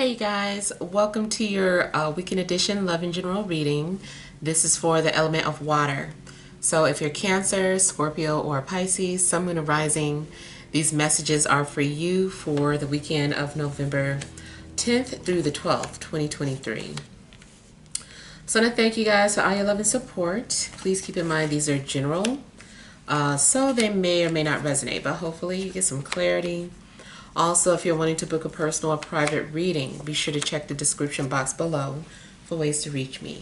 Hey guys, welcome to your weekend edition Love and General reading. This is for the element of water. So if you're Cancer, Scorpio, or Pisces, Sun, Moon, or Rising, these messages are for you for the weekend of November 10th through the 12th, 2023. So I want to thank you guys for all your love and support. Please keep in mind these are general, so they may or may not resonate, but hopefully you get some clarity. Also, if you're wanting to book a personal or private reading, be sure to check the description box below for ways to reach me.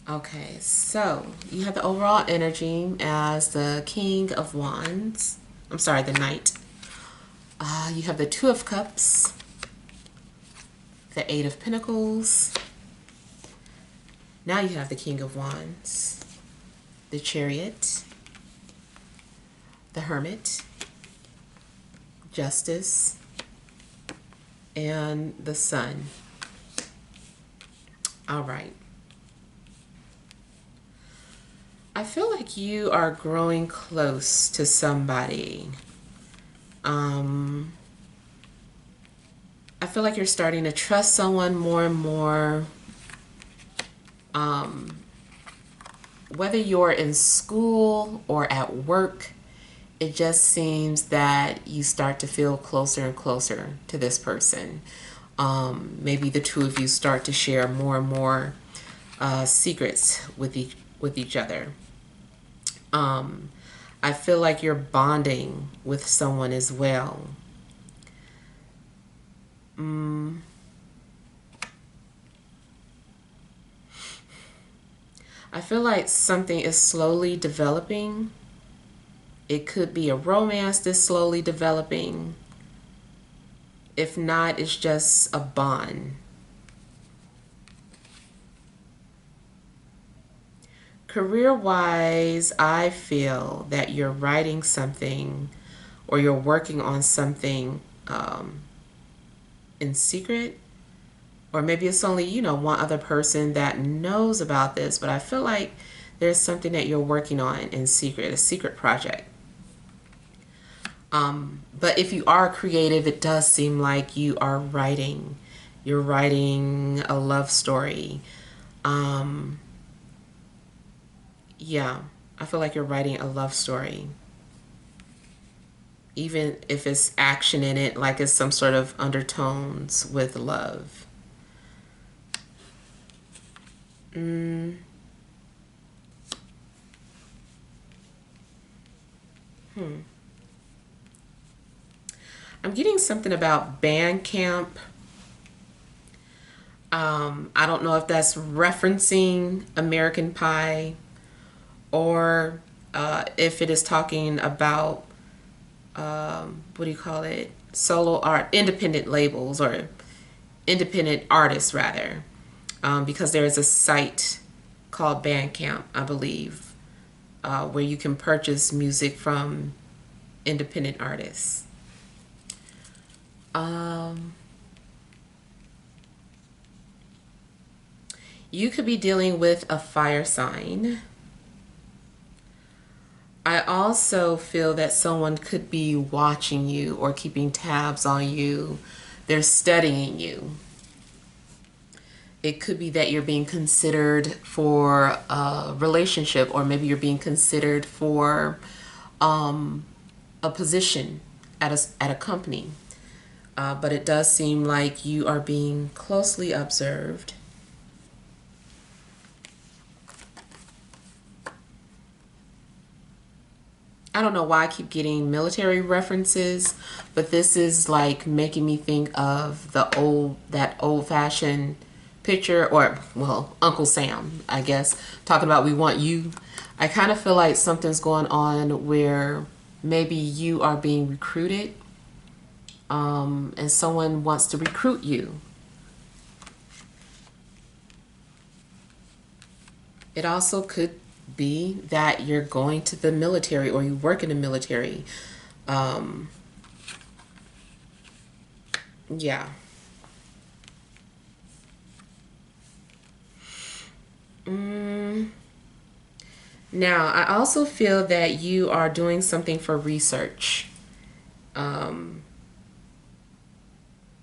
Okay, so you have the overall energy as the King of Wands. I'm sorry, the Knight. You have the Two of Cups, the Eight of Pentacles. Now you have the King of Wands, the Chariot, the Hermit, Justice, and the Sun. All right. I feel like you are growing close to somebody. I feel like you're starting to trust someone more and more. Whether you're in school or at work, it just seems that you start to feel closer and closer to this person. Maybe the two of you start to share more and more secrets with each other. I feel like you're bonding with someone as well. I feel like something is slowly developing. It could be a romance that's slowly developing. If not, it's just a bond. Career-wise, I feel that you're writing something or you're working on something in secret. Or maybe it's only, one other person that knows about this, but I feel like there's something that you're working on in secret, a secret project. But if you are creative, it does seem like you're writing a love story. Yeah, I feel like you're writing a love story. Even if it's action in it, like it's some sort of undertones with love. I'm getting something about band camp. I don't know if that's referencing American Pie or if it is talking about, what do you call it? Solo art, independent labels or independent artists rather. Because there is a site called Bandcamp, I believe, where you can purchase music from independent artists. You could be dealing with a fire sign. I also feel that someone could be watching you or keeping tabs on you. They're studying you. It could be that you're being considered for a relationship, or maybe you're being considered for a position at a company. But it does seem like you are being closely observed. I don't know why I keep getting military references, but this is like making me think of that old-fashioned picture, or well, Uncle Sam, I guess, talking about "we want you." I kind of feel like something's going on where maybe you are being recruited, and someone wants to recruit you. It also could be that you're going to the military or you work in the military. Yeah. Now, I also feel that you are doing something for research.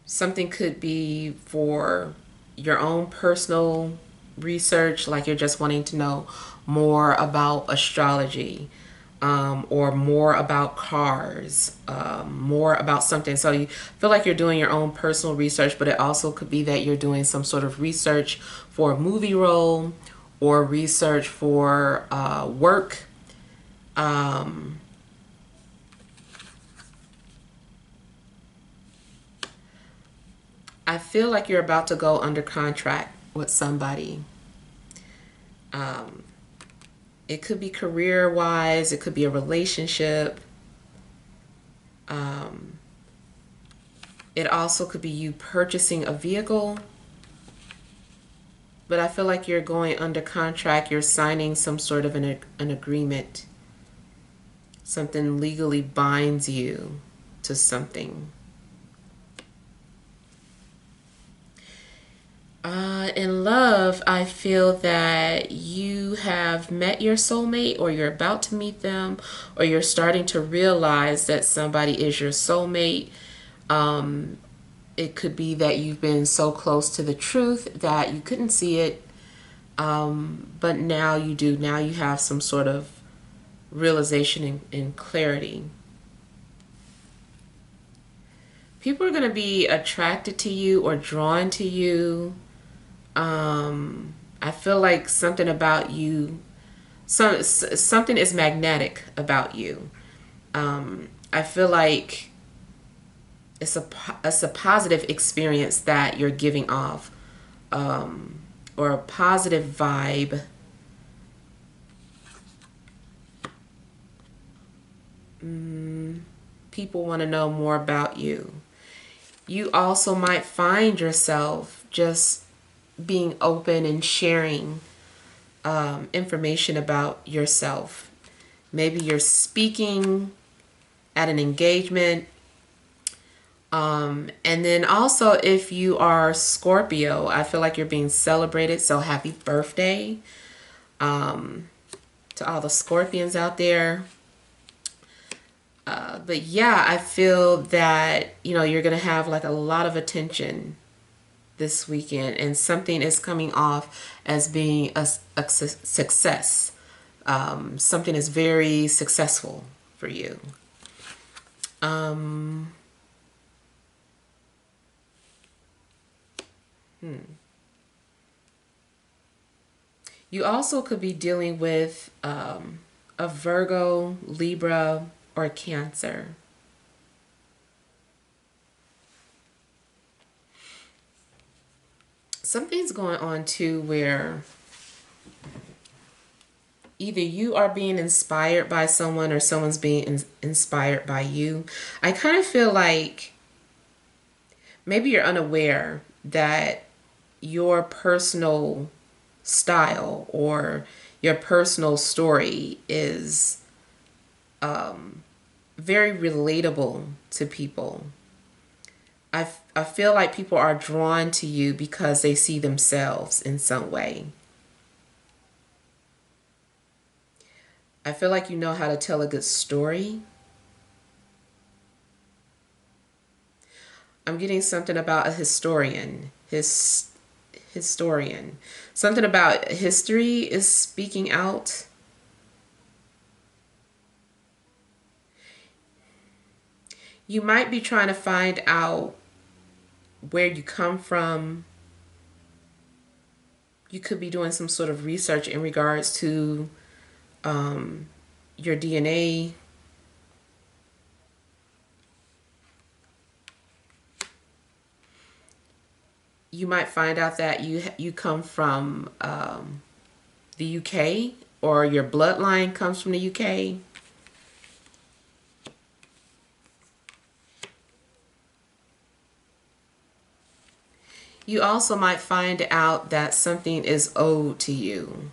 Something could be for your own personal research, like you're just wanting to know more about astrology, or more about cars, more about something. So you feel like you're doing your own personal research, but it also could be that you're doing some sort of research for a movie role or research for work. I feel like you're about to go under contract with somebody. It could be career wise, it could be a relationship. It also could be you purchasing a vehicle. But I feel like you're going under contract, you're signing some sort of an agreement. Something legally binds you to something. In love, I feel that you have met your soulmate, or you're about to meet them, or you're starting to realize that somebody is your soulmate. It could be that you've been so close to the truth that you couldn't see it, but now you do. Now you have some sort of realization and clarity. People are going to be attracted to you or drawn to you. I feel like something about you, something is magnetic about you. I feel like it's a positive experience that you're giving off, or a positive vibe. People want to know more about you. You also might find yourself just being open and sharing information about yourself. Maybe you're speaking at an engagement. And then also, if you are Scorpio, I feel like you're being celebrated. So happy birthday to all the Scorpions out there. But yeah, I feel that, you're going to have like a lot of attention this weekend, and something is coming off as being a success. Something is very successful for you. You also could be dealing with a Virgo, Libra, or Cancer. Something's going on too where either you are being inspired by someone or someone's being inspired by you. I kind of feel like maybe you're unaware that your personal style or your personal story is very relatable to people. I feel like people are drawn to you because they see themselves in some way. I feel like you know how to tell a good story. I'm getting something about a historian. Historian. Something about history is speaking out. You might be trying to find out where you come from. You could be doing some sort of research in regards to your DNA. You might find out that you come from the UK, or your bloodline comes from the UK. You also might find out that something is owed to you.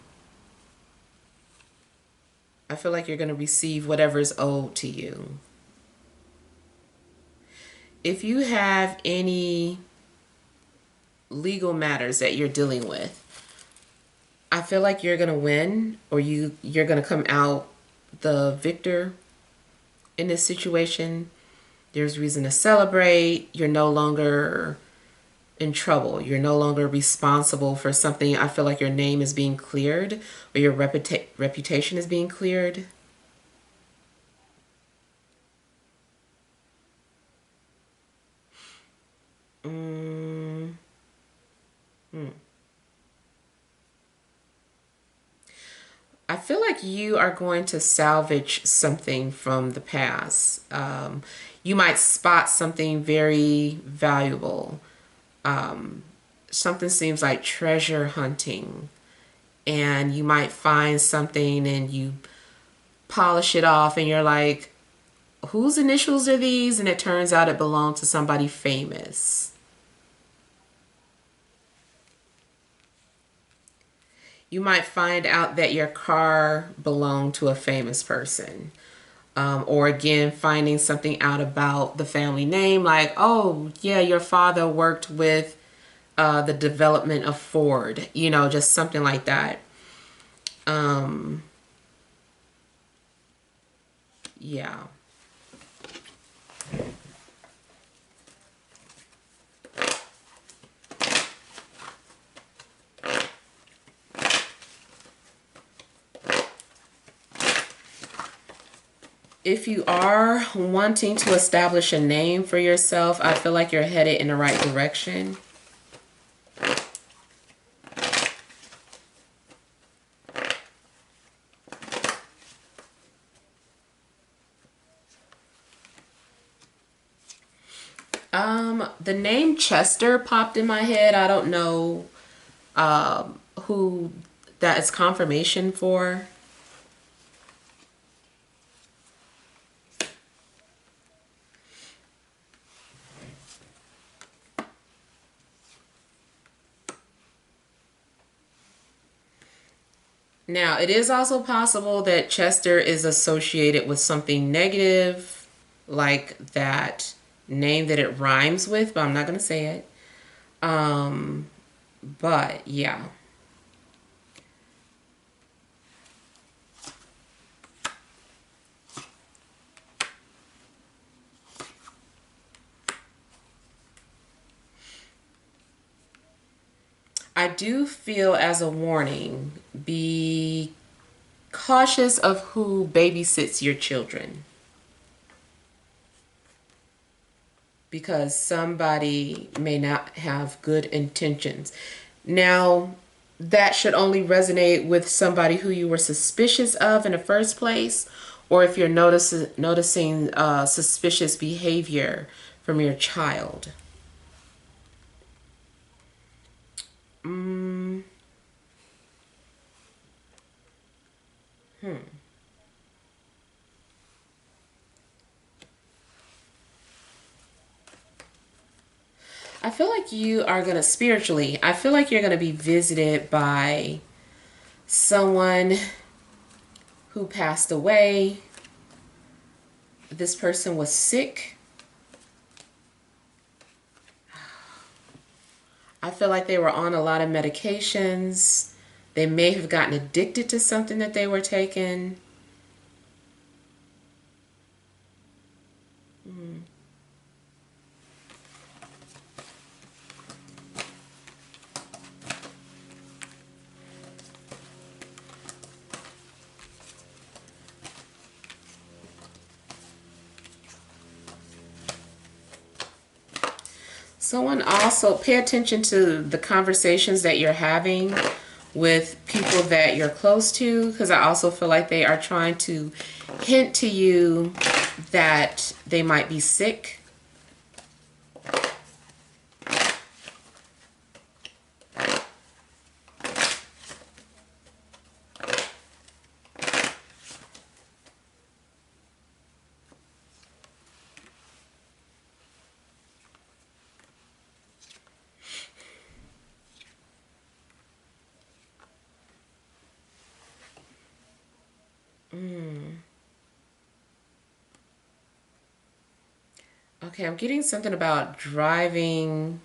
I feel like you're going to receive whatever is owed to you. If you have any legal matters that you're dealing with, I feel like you're going to win, or you're going to come out the victor in this situation. There's reason to celebrate. You're no longer in trouble. You're no longer responsible for something. I feel like your name is being cleared, or your reputation is being cleared. Mm, hmm. I feel like you are going to salvage something from the past. You might spot something very valuable. Something seems like treasure hunting, and you might find something and you polish it off, and you're like, whose initials are these? And it turns out it belonged to somebody famous. You might find out that your car belonged to a famous person. Or again, finding something out about the family name, like, oh, yeah, your father worked with the development of Ford, just something like that. Um, yeah. If you are wanting to establish a name for yourself, I feel like you're headed in the right direction. The name Chester popped in my head. I don't know who that is confirmation for. Now, it is also possible that Chester is associated with something negative, like that name that it rhymes with, but I'm not going to say it. But yeah. I do feel as a warning, be cautious of who babysits your children, because somebody may not have good intentions. Now, that should only resonate with somebody who you were suspicious of in the first place, or if you're noticing suspicious behavior from your child. Mm, hmm. I feel like you are going to spiritually, I feel like you're going to be visited by someone who passed away. This person was sick. I feel like they were on a lot of medications. They may have gotten addicted to something that they were taking. Mm. Someone also pay attention to the conversations that you're having with people that you're close to, because I also feel like they are trying to hint to you that they might be sick. Okay, I'm getting something about driving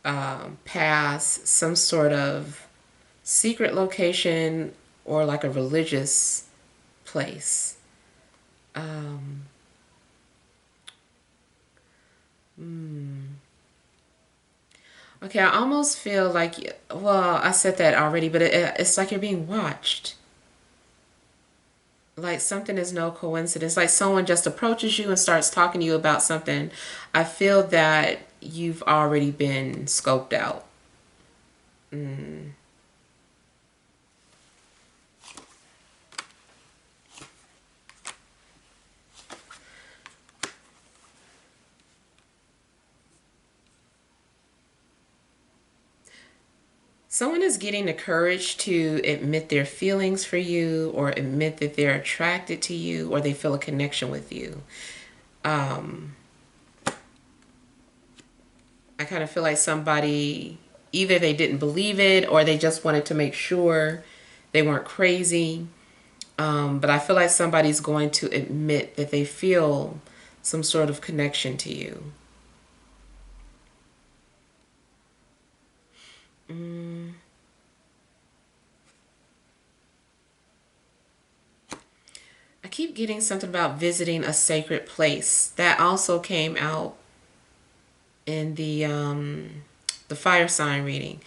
past some sort of secret location or like a religious place. Um, Okay, I almost feel like, well, I said that already, but it's like you're being watched. Like something is no coincidence. Like someone just approaches you and starts talking to you about something. I feel that you've already been scoped out. Someone is getting the courage to admit their feelings for you or admit that they're attracted to you or they feel a connection with you. Um, I kind of feel like somebody, either they didn't believe it or they just wanted to make sure they weren't crazy. But I feel like somebody's going to admit that they feel some sort of connection to you. I keep getting something about visiting a sacred place. That also came out in the fire sign reading.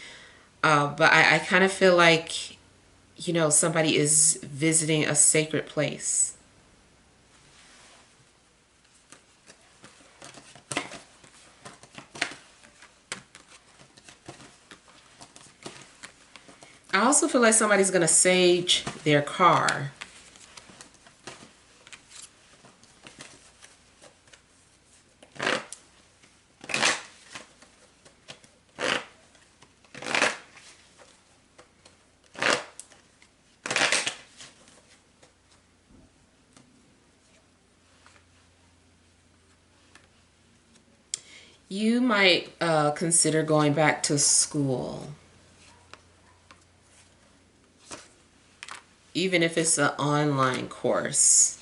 But I kind of feel like, somebody is visiting a sacred place. I also feel like somebody's going to sage their car. You might consider going back to school, even if it's an online course.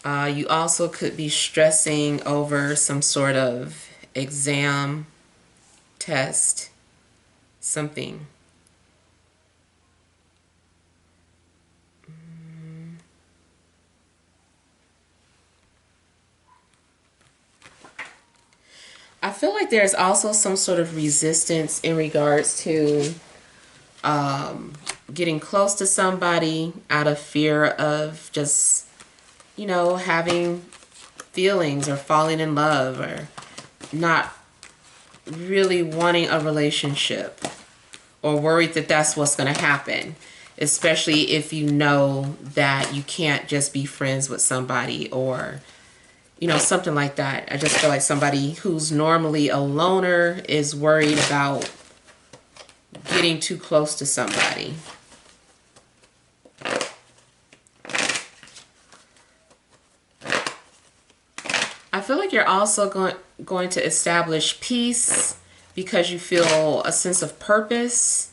You also could be stressing over some sort of exam, test, something. I feel like there's also some sort of resistance in regards to getting close to somebody out of fear of just, having feelings or falling in love or not really wanting a relationship or worried that that's what's going to happen, especially if you know that you can't just be friends with somebody or something like that. I just feel like somebody who's normally a loner is worried about getting too close to somebody. I feel like you're also going to establish peace because you feel a sense of purpose.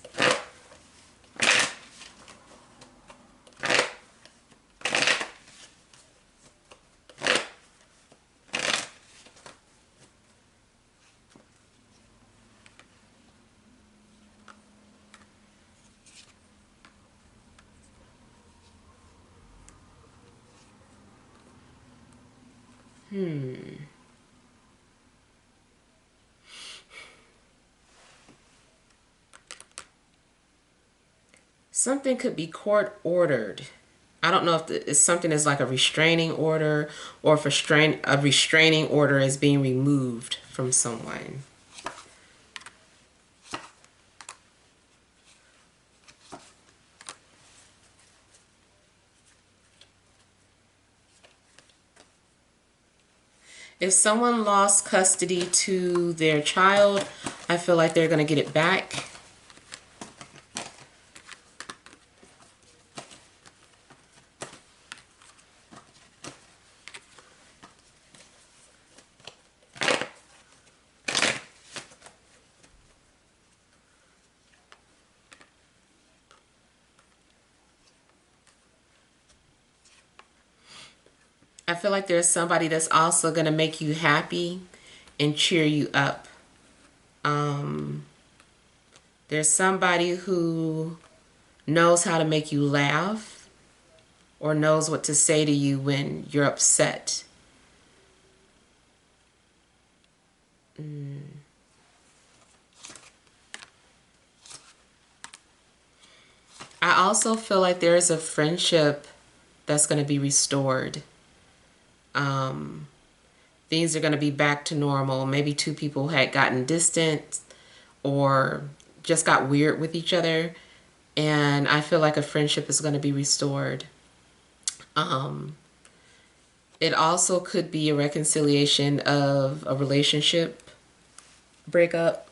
Something could be court ordered. I don't know if something is like a restraining order or if a restraining order is being removed from someone. If someone lost custody to their child, I feel like they're going to get it back. I feel like there's somebody that's also going to make you happy and cheer you up. There's somebody who knows how to make you laugh or knows what to say to you when you're upset. I also feel like there's a friendship that's going to be restored. Things are going to be back to normal. Maybe two people had gotten distant or just got weird with each other. And I feel like a friendship is going to be restored. It also could be a reconciliation of a relationship breakup.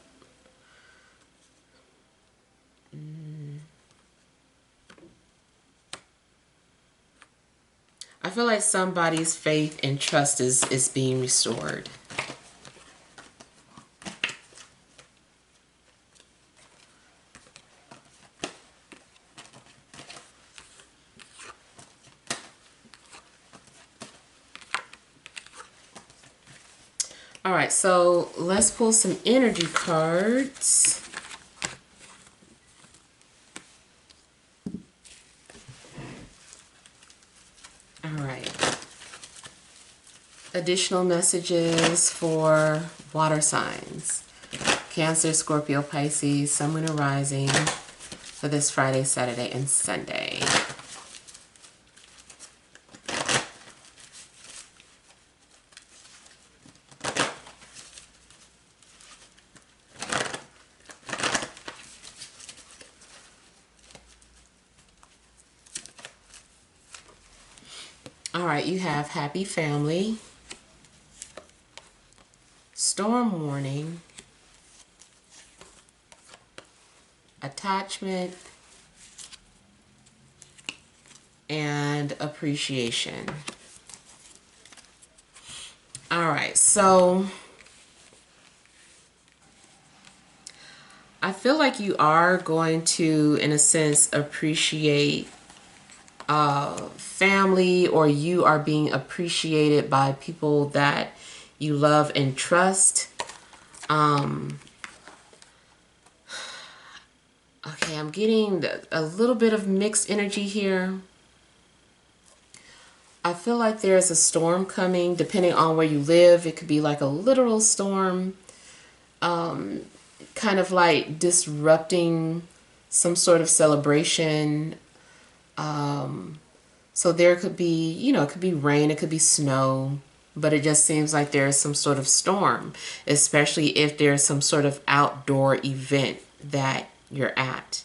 I feel like somebody's faith and trust is being restored. All right, so let's pull some energy cards. All right. Additional messages for water signs. Cancer, Scorpio, Pisces, Sun, Moon, and Rising for this Friday, Saturday, and Sunday. All right, you have happy family, storm warning, attachment, and appreciation. All right, so I feel like you are going to, in a sense, appreciate family, or you are being appreciated by people that you love and trust. Okay, I'm getting a little bit of mixed energy here. I feel like there's a storm coming, depending on where you live. It could be like a literal storm, kind of like disrupting some sort of celebration. So there could be, it could be rain, it could be snow, but it just seems like there's some sort of storm, especially if there's some sort of outdoor event that you're at.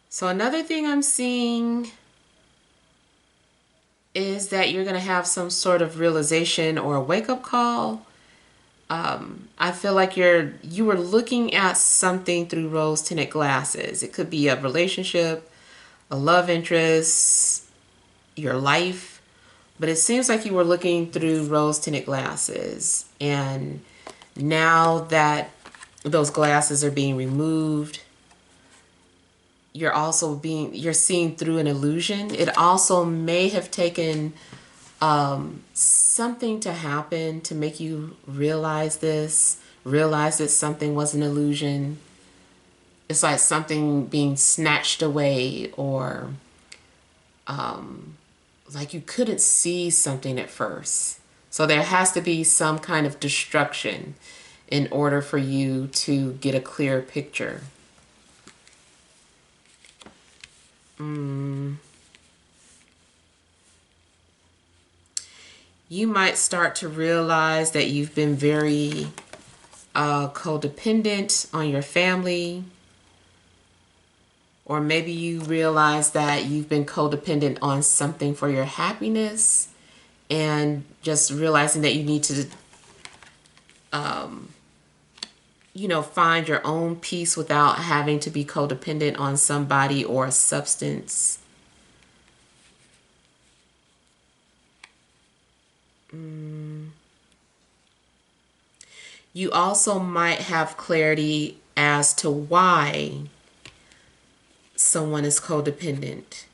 So another thing I'm seeing is that you're going to have some sort of realization or a wake-up call. I feel like you were looking at something through rose-tinted glasses. It could be a relationship, a love interest, your life, but it seems like you were looking through rose-tinted glasses. And now that those glasses are being removed, you're seeing through an illusion. It also may have taken something to happen to make you realize that something was an illusion. It's like something being snatched away, or like you couldn't see something at first. So there has to be some kind of destruction in order for you to get a clear picture. You might start to realize that you've been very codependent on your family. Or maybe you realize that you've been codependent on something for your happiness, and just realizing that you need to, find your own peace without having to be codependent on somebody or a substance. You also might have clarity as to why someone is codependent.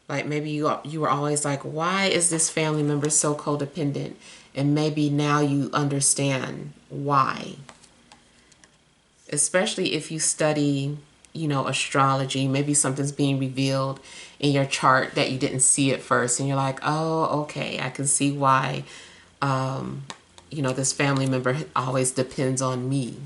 Like maybe you were always like, why is this family member so codependent? And maybe now you understand why. Especially if you study you know, astrology. Maybe something's being revealed in your chart that you didn't see at first, and you're like, oh, okay, I can see why, you know, this family member always depends on me.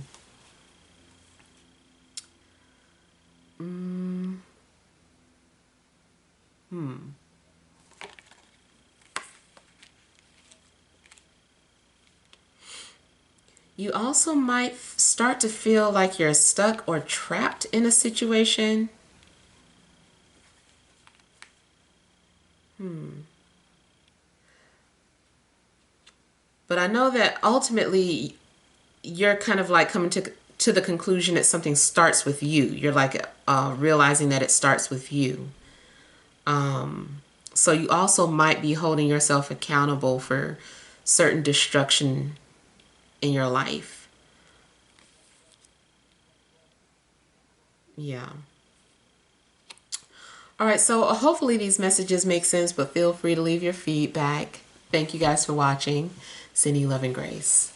You also might start to feel like you're stuck or trapped in a situation. But I know that ultimately you're kind of like coming to the conclusion that something starts with you. You're like realizing that it starts with you. So you also might be holding yourself accountable for certain destruction in your life. Yeah. All right, so hopefully these messages make sense, but feel free to leave your feedback. Thank you guys for watching. Sending love and grace.